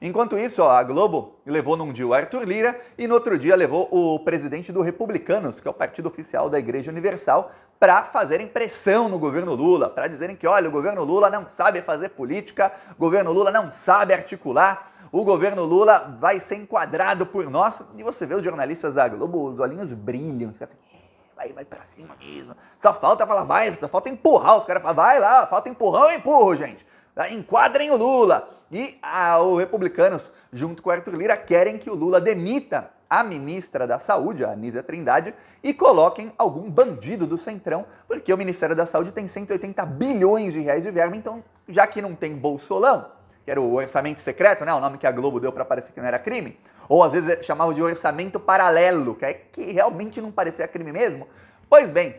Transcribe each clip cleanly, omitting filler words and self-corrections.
Enquanto isso, a Globo levou num dia o Arthur Lira e no outro dia levou o presidente do Republicanos, que é o partido oficial da Igreja Universal, para fazerem pressão no governo Lula, para dizerem que, olha, o governo Lula não sabe fazer política, o governo Lula não sabe articular, o governo Lula vai ser enquadrado por nós. E você vê os jornalistas da Globo, os olhinhos brilham, fica assim, vai pra cima mesmo. Só falta falar, só falta empurrar. Os caras falam, vai lá, falta empurrão, eu empurro, gente. Enquadrem o Lula. E os republicanos, junto com o Arthur Lira, querem que o Lula demita a ministra da Saúde, a Anísia Trindade, e coloquem algum bandido do Centrão, porque o Ministério da Saúde tem 180 bilhões de reais de verba, então, já que não tem bolsolão, que era o orçamento secreto, né, o nome que a Globo deu para parecer que não era crime, ou às vezes chamavam de orçamento paralelo, que realmente não parecia crime mesmo, pois bem,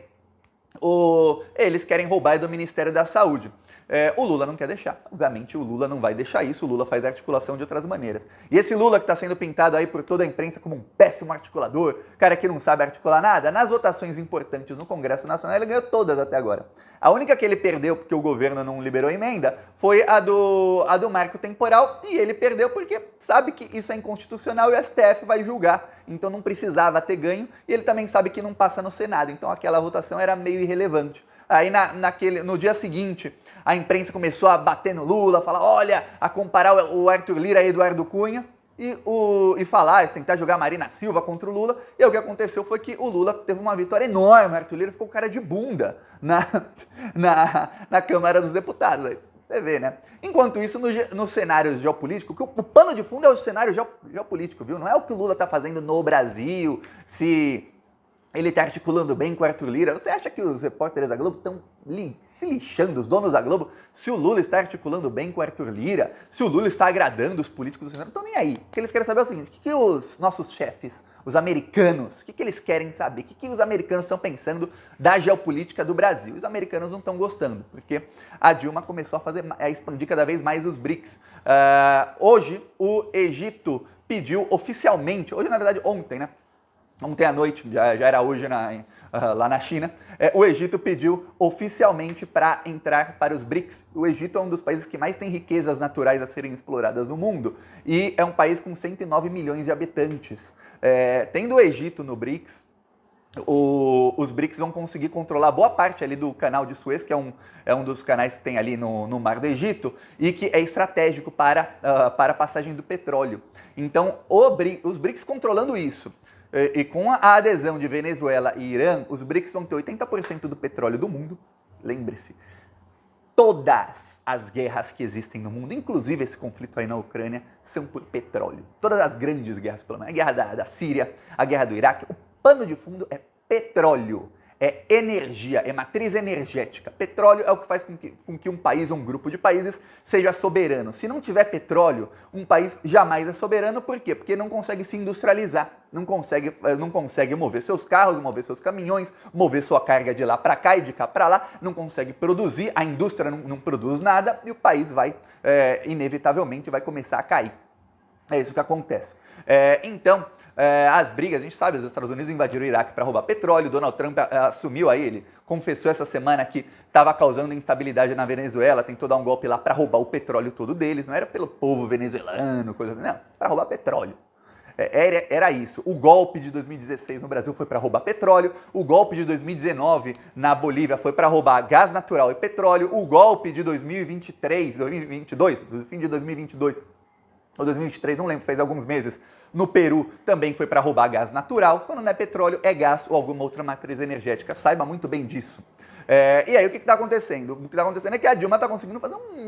eles querem roubar do Ministério da Saúde. O Lula não quer deixar. Obviamente o Lula não vai deixar isso, o Lula faz articulação de outras maneiras. E esse Lula que está sendo pintado aí por toda a imprensa como um péssimo articulador, cara que não sabe articular nada, nas votações importantes no Congresso Nacional ele ganhou todas até agora. A única que ele perdeu porque o governo não liberou emenda foi a do marco temporal, e ele perdeu porque sabe que isso é inconstitucional e o STF vai julgar, então não precisava ter ganho, e ele também sabe que não passa no Senado, então aquela votação era meio irrelevante. Aí no dia seguinte, a imprensa começou a bater no Lula, falar, olha, a comparar o Arthur Lira e Eduardo Cunha, e falar, tentar jogar a Marina Silva contra o Lula. E aí o que aconteceu foi que o Lula teve uma vitória enorme, o Arthur Lira ficou cara de bunda na Câmara dos Deputados. Aí você vê, né? Enquanto isso, no cenário geopolítico, que o pano de fundo é o cenário geopolítico, viu? Não é o que o Lula está fazendo no Brasil, se ele está articulando bem com o Arthur Lira. Você acha que os repórteres da Globo estão se lixando, os donos da Globo, se o Lula está articulando bem com o Arthur Lira, se o Lula está agradando os políticos do Senado? Não estão nem aí. O que eles querem saber é o seguinte, o que os nossos chefes, os americanos, o que eles querem saber? O que os americanos estão pensando da geopolítica do Brasil? Os americanos não estão gostando, porque a Dilma começou a expandir cada vez mais os BRICS. Hoje, o Egito pediu oficialmente, hoje na verdade ontem, né? Ontem à noite, já era hoje lá na China, o Egito pediu oficialmente para entrar para os BRICS. O Egito é um dos países que mais tem riquezas naturais a serem exploradas no mundo e é um país com 109 milhões de habitantes. Tendo o Egito no BRICS, os BRICS vão conseguir controlar boa parte ali do canal de Suez, que é um dos canais que tem ali no Mar do Egito e que é estratégico para a passagem do petróleo. Então, os BRICS controlando isso, e com a adesão de Venezuela e Irã, os BRICS vão ter 80% do petróleo do mundo. Lembre-se, todas as guerras que existem no mundo, inclusive esse conflito aí na Ucrânia, são por petróleo. Todas as grandes guerras, pelo menos, a guerra da Síria, a guerra do Iraque, o pano de fundo é petróleo. É energia, é matriz energética. Petróleo é o que faz com que um país ou um grupo de países seja soberano. Se não tiver petróleo, um país jamais é soberano. Por quê? Porque não consegue se industrializar, não consegue mover seus carros, mover seus caminhões, mover sua carga de lá para cá e de cá para lá, não consegue produzir, a indústria não produz nada e o país inevitavelmente vai começar a cair. É isso que acontece. Então, as brigas, a gente sabe, os Estados Unidos invadiram o Iraque para roubar petróleo, Donald Trump assumiu aí, ele confessou essa semana que estava causando instabilidade na Venezuela, tentou dar um golpe lá para roubar o petróleo todo deles, não era pelo povo venezuelano, coisa assim, não, para roubar petróleo. Era isso. O golpe de 2016 no Brasil foi para roubar petróleo, o golpe de 2019 na Bolívia foi para roubar gás natural e petróleo, o golpe de 2022, do fim de 2022 ou 2023, não lembro, faz alguns meses, no Peru também foi para roubar gás natural. Quando não é petróleo, é gás ou alguma outra matriz energética. Saiba muito bem disso. E aí o que está acontecendo? O que está acontecendo é que a Dilma está conseguindo fazer uma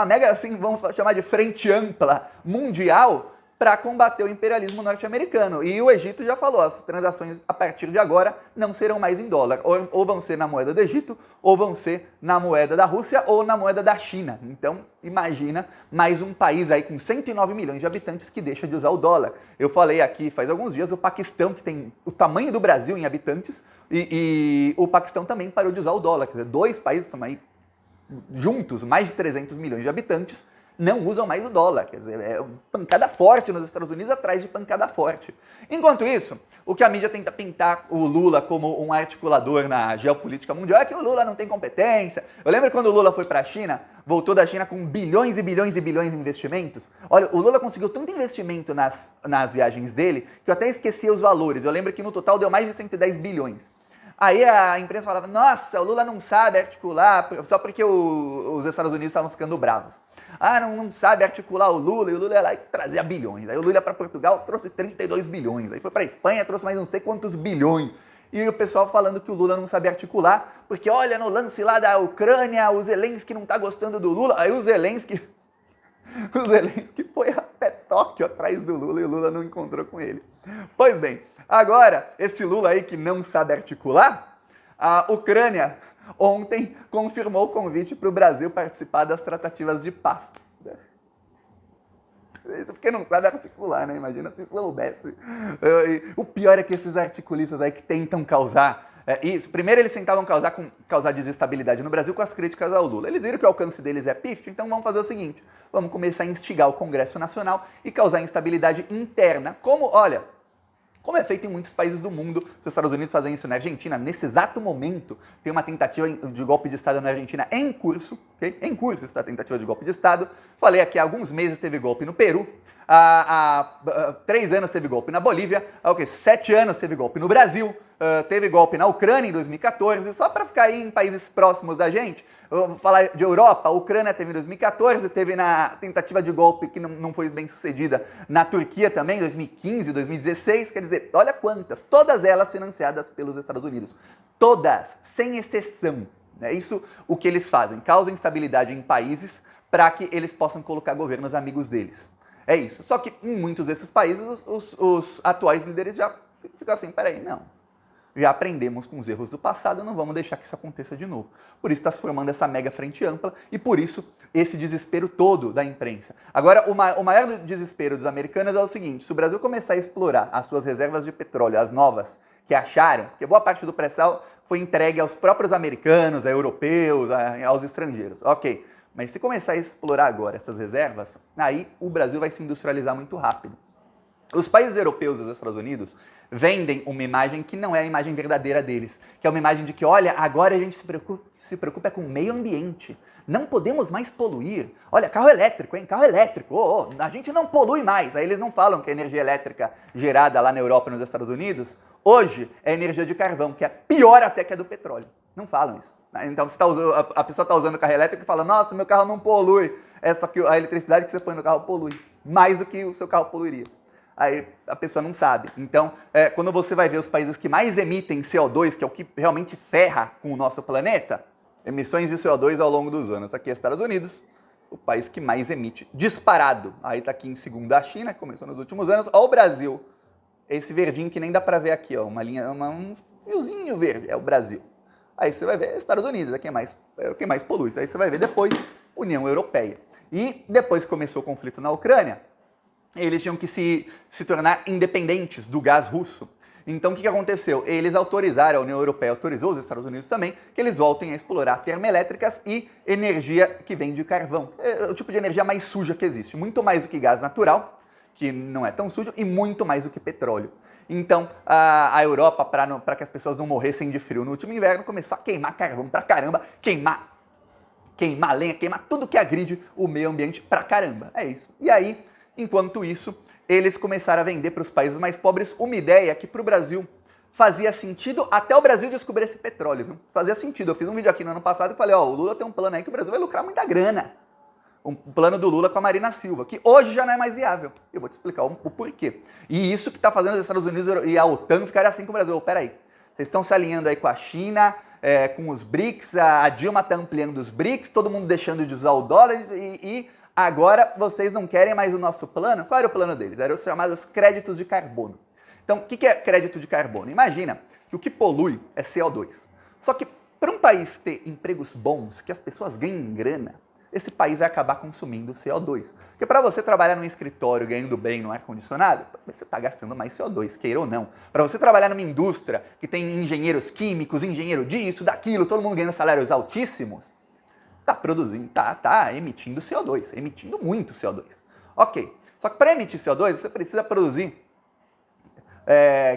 mega, assim, vamos chamar de frente ampla mundial para combater o imperialismo norte-americano. E o Egito já falou, as transações a partir de agora não serão mais em dólar. Ou vão ser na moeda do Egito, ou vão ser na moeda da Rússia, ou na moeda da China. Então, imagina mais um país aí com 109 milhões de habitantes que deixa de usar o dólar. Eu falei aqui faz alguns dias, o Paquistão, que tem o tamanho do Brasil em habitantes, e o Paquistão também parou de usar o dólar. Quer dizer, dois países estão aí juntos, mais de 300 milhões de habitantes, não usam mais o dólar. Quer dizer, é pancada forte nos Estados Unidos atrás de pancada forte. Enquanto isso, o que a mídia tenta pintar o Lula como um articulador na geopolítica mundial é que o Lula não tem competência. Eu lembro quando o Lula foi para a China, voltou da China com bilhões e bilhões e bilhões em investimentos. Olha, o Lula conseguiu tanto investimento nas viagens dele que eu até esquecia os valores. Eu lembro que no total deu mais de 110 bilhões. Aí a imprensa falava, nossa, o Lula não sabe articular, só porque os Estados Unidos estavam ficando bravos. Ah, não sabe articular o Lula, e o Lula ia lá e trazia bilhões. Aí o Lula ia para Portugal, trouxe 32 bilhões. Aí foi para Espanha, trouxe mais não sei quantos bilhões. E o pessoal falando que o Lula não sabe articular, porque olha, no lance lá da Ucrânia, o Zelensky não tá gostando do Lula. Aí o Zelensky foi até Tóquio atrás do Lula e o Lula não encontrou com ele. Pois bem, agora, esse Lula aí que não sabe articular, a Ucrânia ontem confirmou o convite para o Brasil participar das tratativas de paz. Isso porque não sabe articular, né? Imagina se soubesse. O pior é que esses articulistas aí que tentam causar isso. Primeiro eles tentavam causar desestabilidade no Brasil com as críticas ao Lula. Eles viram que o alcance deles é pífio, então vamos fazer o seguinte. Vamos começar a instigar o Congresso Nacional e causar instabilidade interna. Como é feito em muitos países do mundo. Os Estados Unidos fazem isso na Argentina. Nesse exato momento, tem uma tentativa de golpe de Estado na Argentina em curso. Okay? Em curso está a tentativa de golpe de Estado. Falei aqui, há alguns meses teve golpe no Peru. Há 3 anos teve golpe na Bolívia. Há 7 anos teve golpe no Brasil. Teve golpe na Ucrânia em 2014. Só para ficar aí em países próximos da gente. Vou falar de Europa, a Ucrânia teve em 2014, teve na tentativa de golpe que não foi bem sucedida na Turquia também, em 2015, 2016, quer dizer, olha quantas, todas elas financiadas pelos Estados Unidos. Todas, sem exceção. É isso o que eles fazem, causam instabilidade em países para que eles possam colocar governos amigos deles. É isso. Só que em muitos desses países, os atuais líderes já ficam assim, peraí, não. Já aprendemos com os erros do passado, não vamos deixar que isso aconteça de novo. Por isso está se formando essa mega frente ampla e por isso esse desespero todo da imprensa. Agora, o maior desespero dos americanos é o seguinte, se o Brasil começar a explorar as suas reservas de petróleo, as novas, que acharam, porque boa parte do pré-sal foi entregue aos próprios americanos, a europeus, aos estrangeiros. Ok, mas se começar a explorar agora essas reservas, aí o Brasil vai se industrializar muito rápido. Os países europeus e os Estados Unidos vendem uma imagem que não é a imagem verdadeira deles, que é uma imagem de que, olha, agora a gente se preocupa com o meio ambiente, não podemos mais poluir. Olha, carro elétrico, hein? Carro elétrico, a gente não polui mais. Aí eles não falam que a energia elétrica gerada lá na Europa e nos Estados Unidos, hoje é energia de carvão, que é pior até que a do petróleo. Não falam isso. Então a pessoa está usando carro elétrico e fala, nossa, meu carro não polui. É só que a eletricidade que você põe no carro polui, mais do que o seu carro poluiria. Aí a pessoa não sabe. Então, quando você vai ver os países que mais emitem CO2, que é o que realmente ferra com o nosso planeta, emissões de CO2 ao longo dos anos. Aqui é Estados Unidos, o país que mais emite, disparado. Aí tá aqui em segundo a China, que começou nos últimos anos. Ó o Brasil, esse verdinho que nem dá pra ver aqui, ó, uma linha, um fiozinho verde, é o Brasil. Aí você vai ver Estados Unidos, é quem mais polui. Aí você vai ver depois União Europeia. E depois que começou o conflito na Ucrânia, eles tinham que se tornar independentes do gás russo. Então, o que aconteceu? Eles autorizaram, a União Europeia autorizou, os Estados Unidos também, que eles voltem a explorar termoelétricas e energia que vem de carvão. É o tipo de energia mais suja que existe. Muito mais do que gás natural, que não é tão sujo, e muito mais do que petróleo. Então, a Europa, para que as pessoas não morressem de frio no último inverno, começou a queimar carvão pra caramba, queimar lenha, queimar tudo que agride o meio ambiente pra caramba. É isso. E aí, enquanto isso, eles começaram a vender para os países mais pobres uma ideia que para o Brasil fazia sentido até o Brasil descobrir esse petróleo. Viu? Fazia sentido. Eu fiz um vídeo aqui no ano passado e falei, ó, o Lula tem um plano aí que o Brasil vai lucrar muita grana. Um plano do Lula com a Marina Silva, que hoje já não é mais viável. Eu vou te explicar o porquê. E isso que está fazendo os Estados Unidos e a OTAN ficarem assim com o Brasil. Peraí, vocês estão se alinhando aí com a China, com os BRICS, a Dilma está ampliando os BRICS, todo mundo deixando de usar o dólar e agora vocês não querem mais o nosso plano? Qual era o plano deles? Eram os chamados créditos de carbono. Então, o que é crédito de carbono? Imagina que o que polui é CO2. Só que para um país ter empregos bons, que as pessoas ganhem grana, esse país vai acabar consumindo CO2. Porque para você trabalhar num escritório ganhando bem no ar-condicionado, você está gastando mais CO2, queira ou não. Para você trabalhar numa indústria que tem engenheiros químicos, engenheiro disso, daquilo, todo mundo ganhando salários altíssimos, está produzindo, tá emitindo CO2, emitindo muito CO2. Ok, só que para emitir CO2 você precisa produzir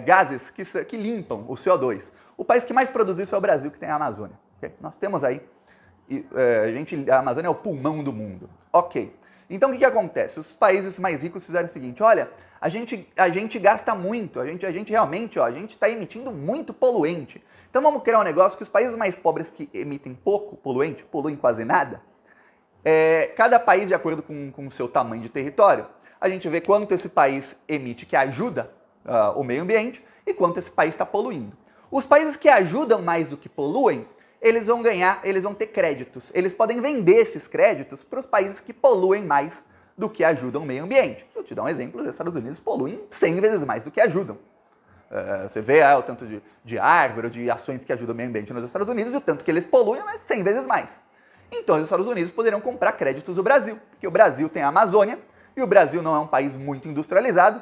gases que limpam o CO2. O país que mais produz isso é o Brasil, que tem a Amazônia. Okay? Nós temos aí, a Amazônia é o pulmão do mundo. Ok, então o que acontece? Os países mais ricos fizeram o seguinte, olha, a gente gasta muito, a gente realmente, a gente está emitindo muito poluente. Então vamos criar um negócio que os países mais pobres que emitem pouco poluente, poluem quase nada, cada país de acordo com o seu tamanho de território, a gente vê quanto esse país emite que ajuda o meio ambiente e quanto esse país está poluindo. Os países que ajudam mais do que poluem, eles vão ter créditos. Eles podem vender esses créditos para os países que poluem mais do que ajudam o meio ambiente. Eu te dar um exemplo, os Estados Unidos poluem 100 vezes mais do que ajudam. Você vê o tanto de árvore, de ações que ajudam o meio ambiente nos Estados Unidos e o tanto que eles poluem, mas 100 vezes mais. Então os Estados Unidos poderiam comprar créditos do Brasil, porque o Brasil tem a Amazônia e o Brasil não é um país muito industrializado,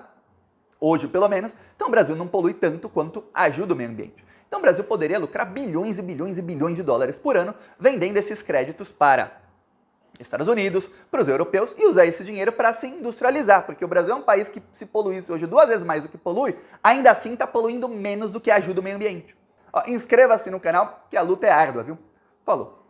hoje pelo menos, então o Brasil não polui tanto quanto ajuda o meio ambiente. Então o Brasil poderia lucrar bilhões e bilhões e bilhões de dólares por ano vendendo esses créditos para Estados Unidos, para os europeus e usar esse dinheiro para se industrializar, porque o Brasil é um país que se poluísse hoje 2 vezes mais do que polui, ainda assim está poluindo menos do que ajuda o meio ambiente. Inscreva-se no canal que a luta é árdua, viu? Falou!